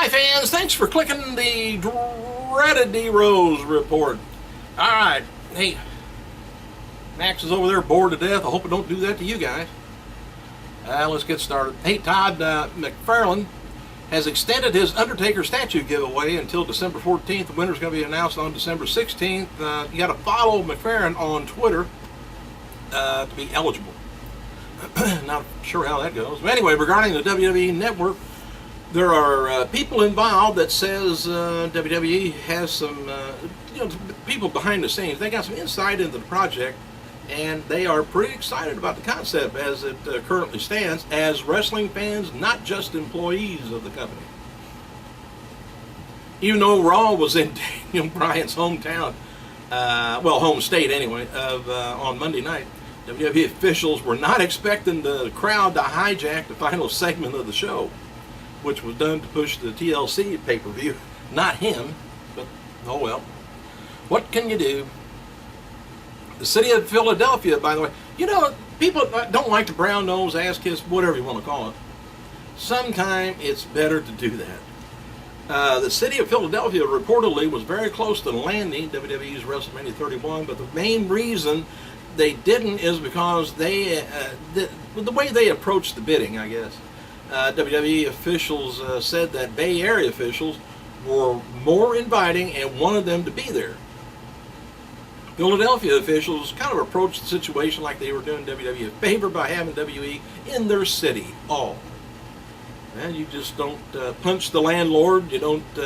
Hi fans, thanks for clicking the dreaded D-Rose report. Alright, hey, Max is over there bored to death. I hope I don't do that to you guys. Let's get started. Hey, Todd McFarlane has extended his Undertaker statue giveaway until December 14th. The winner's going to be announced on December 16th. You got to follow McFarlane on Twitter to be eligible. Not sure how that goes. But anyway, regarding the WWE Network, there are people involved that says WWE has some people behind the scenes. They got some insight into the project, and they are pretty excited about the concept as it currently stands as wrestling fans, not just employees of the company. Even though Raw was in Daniel Bryan's hometown, home state anyway, on Monday night, WWE officials were not expecting the crowd to hijack the final segment of the show, which was done to push the TLC pay-per-view. Not him, but oh well. What can you do? The city of Philadelphia, by the way, people don't like to brown nose, ass kiss, whatever you want to call it. Sometimes it's better to do that. The city of Philadelphia reportedly was very close to landing WWE's WrestleMania 31, but the main reason they didn't is because the way they approached the bidding, I guess. WWE officials said that Bay Area officials were more inviting and wanted them to be there. Philadelphia officials kind of approached the situation like they were doing WWE a favor by having WWE in their city hall. And you just don't punch the landlord. You don't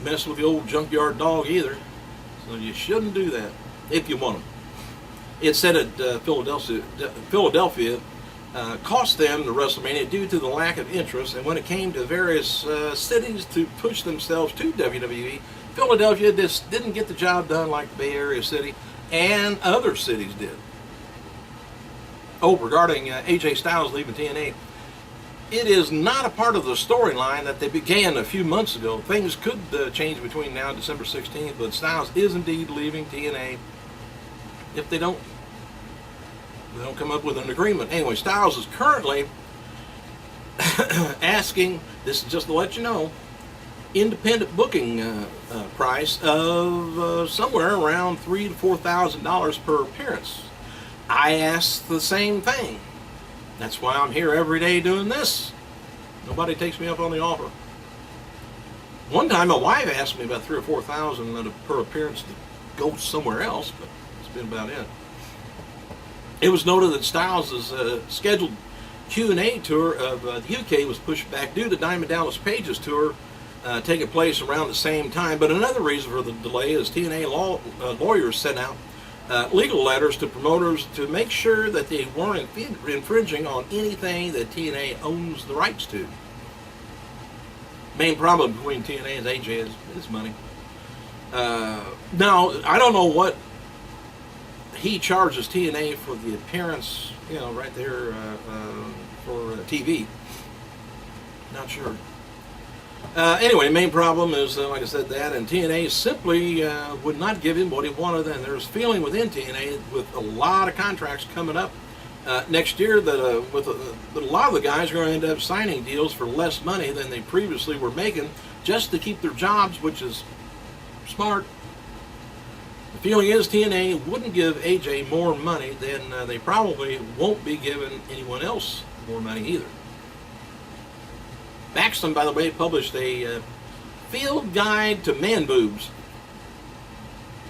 mess with the old junkyard dog either. So you shouldn't do that if you want them. It said that Philadelphia cost them the WrestleMania due to the lack of interest, and when it came to various cities to push themselves to WWE, Philadelphia just didn't get the job done like the Bay Area city and other cities did. Oh, regarding AJ Styles leaving TNA, it is not a part of the storyline that they began a few months ago. Things could change between now and December 16th, but Styles is indeed leaving TNA if they don't come up with an agreement. Anyway, Styles is currently asking, this is just to let you know, independent booking price of somewhere around $3,000 to $4,000 per appearance. I asked the same thing. That's why I'm here every day doing this. Nobody takes me up on the offer. One time my wife asked me about $3,000 or $4,000 per appearance to go somewhere else, but that's been about it. It was noted that Styles' scheduled Q&A tour of the UK was pushed back due to Diamond Dallas Page's tour taking place around the same time. But another reason for the delay is TNA lawyers sent out legal letters to promoters to make sure that they weren't infringing on anything that TNA owns the rights to. Main problem between TNA and AJ is money. Now, I don't know what he charges TNA for the appearance, right there for TV. Not sure. Anyway, main problem is, like I said, that, and TNA simply would not give him what he wanted, and there's feeling within TNA with a lot of contracts coming up next year that a lot of the guys are going to end up signing deals for less money than they previously were making just to keep their jobs, which is smart. The feeling is TNA wouldn't give AJ more money, then they probably won't be giving anyone else more money either. Maxton, by the way, published a field guide to man boobs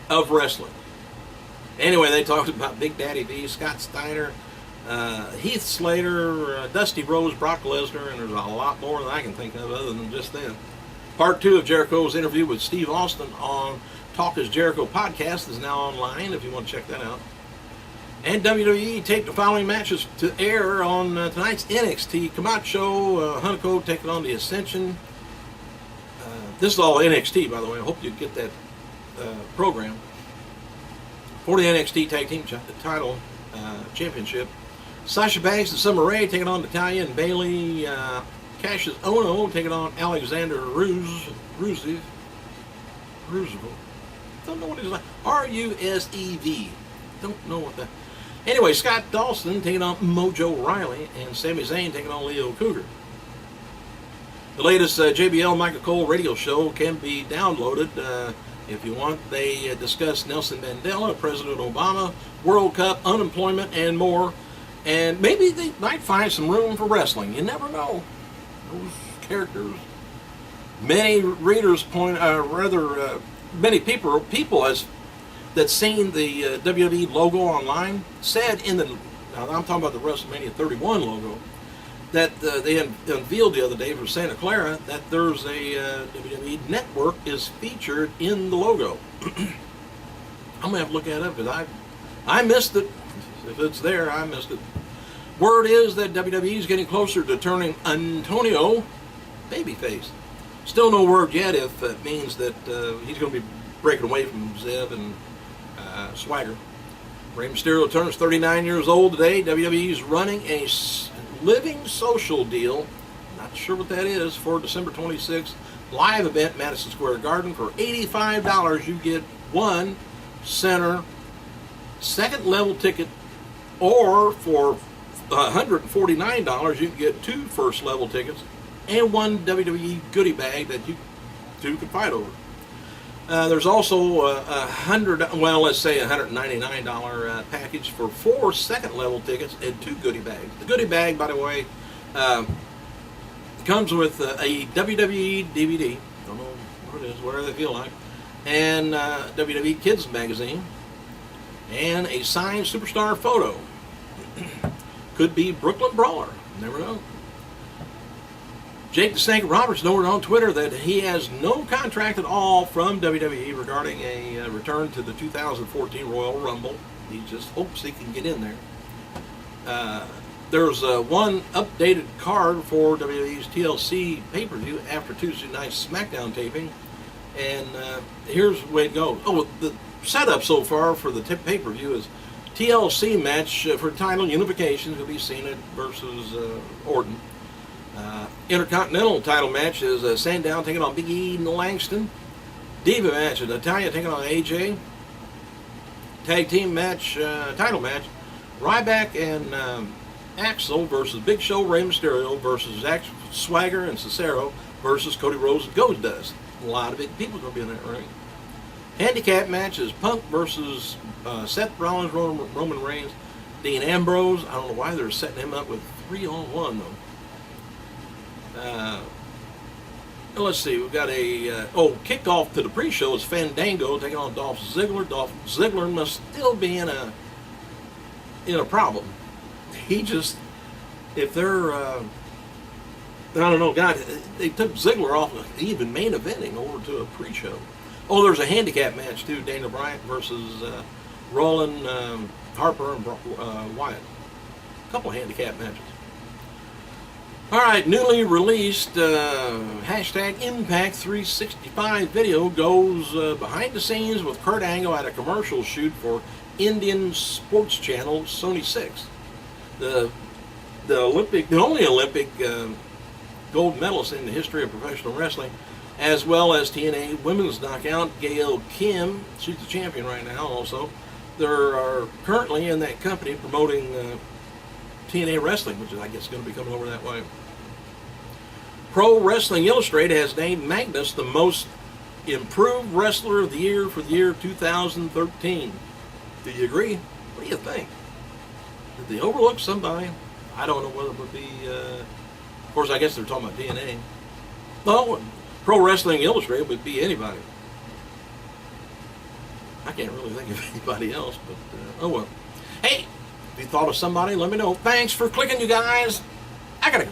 of wrestling. Anyway, they talked about Big Daddy V, Scott Steiner, Heath Slater, Dusty Rhodes, Brock Lesnar, and there's a lot more than I can think of other than just them. Part 2 of Jericho's interview with Steve Austin on Talk is Jericho podcast is now online if you want to check that out. And WWE taped the following matches to air on tonight's NXT. Camacho, Hunico taking on the Ascension. This is all NXT, by the way. I hope you get that program. For the NXT Tag Team title championship, Sasha Banks and Summer Rae taking on Natalya and Bayley. Cassius Ohno taking on Alexander Rusev. Don't know what he's like. R-U-S-E-V. Don't know what that. Anyway, Scott Dawson taking on Mojo Riley and Sami Zayn taking on Leo Cougar. The latest JBL Michael Cole radio show can be downloaded if you want. They discuss Nelson Mandela, President Obama, World Cup, unemployment, and more. And maybe they might find some room for wrestling. You never know. Those characters. Many readers many people has that seen the WWE logo online said now I'm talking about the WrestleMania 31 logo, that they unveiled the other day for Santa Clara, that there's a WWE network is featured in the logo. I'm gonna have to look that up because I missed it. If it's there, I missed it. Word is that WWE is getting closer to turning Antonio babyface. Still no word yet if it means that he's going to be breaking away from Zev and Swagger. Rey Mysterio turns 39 years old today. WWE is running a living social deal, not sure what that is, for December 26th. Live event, Madison Square Garden. For $85, you get one center second level ticket, or for $149, you can get two first level tickets and one WWE goodie bag that you two can fight over. There's also let's say $199 package for 4 second level tickets and 2 goodie bags. The goodie bag, by the way, comes with a WWE DVD. Don't know what it is, whatever they feel like, and WWE Kids magazine, and a signed superstar photo. Could be Brooklyn Brawler. Never know. Jake the Snake Roberts noted on Twitter that he has no contract at all from WWE regarding a return to the 2014 Royal Rumble. He just hopes he can get in there. There's one updated card for WWE's TLC pay-per-view after Tuesday night's SmackDown taping, and here's the way it goes. Oh, the setup so far for the pay-per-view is TLC match for title unification will be Cena versus Orton. Intercontinental title match is Sandown taking on Big E and Langston. Diva match is Natalya taking on AJ. Tag team match, title match, Ryback and Axel versus Big Show, Rey Mysterio versus Swagger and Cesaro versus Cody Rhodes and Goldust. A lot of big people going to be in that ring. Handicap match is Punk versus Seth Rollins, Roman Reigns, Dean Ambrose. I don't know why they're setting him up with 3-on-1 though. Let's see, we've got a kickoff to the pre-show is Fandango taking on Dolph Ziggler. Dolph Ziggler must still be in a problem. He just, if they're I don't know, God, they took Ziggler off even main eventing over to a pre-show. Oh, there's a handicap match too, Daniel Bryan versus Rollin, Harper, and Wyatt. A couple of handicap matches. All right, newly released hashtag Impact 365 video goes behind the scenes with Kurt Angle at a commercial shoot for Indian sports channel Sony 6. The only Olympic gold medalist in the history of professional wrestling, as well as TNA Women's Knockout Gail Kim. She's the champion right now. Also, they are currently in that company promoting TNA Wrestling, which is, I guess, going to be coming over that way. Pro Wrestling Illustrated has named Magnus the most improved wrestler of the year for the year 2013. Do you agree? What do you think? Did they overlook somebody? I don't know whether it would be, of course, I guess they're talking about TNA. No, Pro Wrestling Illustrated would be anybody. I can't really think of anybody else, but oh well. Hey, if you thought of somebody, let me know. Thanks for clicking, you guys. I gotta go.